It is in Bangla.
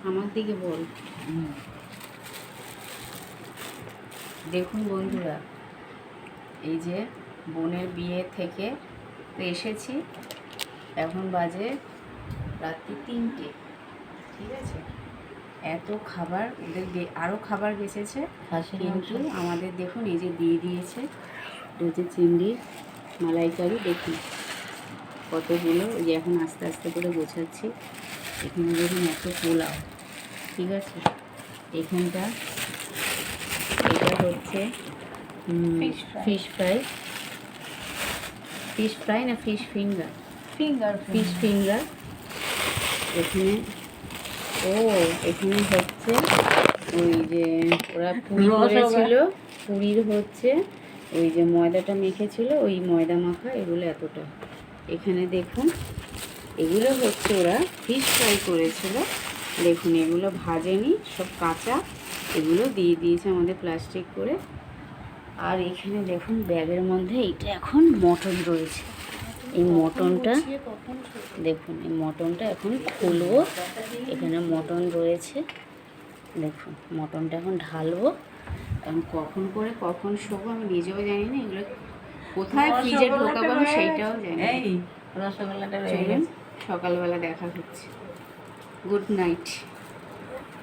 আমার দিকে বল। দেখুন বন্ধুরা, এই যে বোনের বিয়ে থেকে তো এসেছি, এখন বাজে রাত্রি 3টে, ঠিক আছে। এত খাবার ওদের আরও খাবার বেঁচেছে, কিন্তু আমাদের দেখুন এই যে দিয়ে দিয়েছে, এটা হচ্ছে চিংড়ি মালাইকারি। দেখুন কতগুলো, এই যে এখন আস্তে আস্তে করে গোছাচ্ছি। এখানে দেখুন এত পোলাও, ঠিক আছে। এখানটা এটা হচ্ছে ফিশ ফ্রাই না ফিশ ফিঙ্গার, ফিশ ফিঙ্গার। এখানে এখানে হচ্ছে ওই যে ওরা পুরি করেছিল, পুরীর হচ্ছে ওই যে ময়দাটা মেখেছিল, ওই ময়দা মাখা, এগুলো এতটা। এখানে দেখুন এগুলো হচ্ছে ওরা ফিশ ফ্রাই করেছিল, দেখুন এগুলো ভাজেনি, সব কাঁচা, এগুলো দিয়ে দিয়েছে আমাদের প্লাস্টিক করে। আর এখানে দেখুন ব্যাগের মধ্যে এইটা এখন মটন রয়েছে, এই মটনটা দেখুন, এই মটনটা এখন খুলবো। এখানে মটন রয়েছে, দেখুন মটনটা এখন ঢালবো। এখন কখন করে কখন শোবো আমি নিজেও জানি না, এগুলো কোথায় ফ্রিজে ঢোকাবো আমি সেইটাও জানি। রসগোল্লাটা চলুন, সকালবেলা দেখা হচ্ছে। Good night.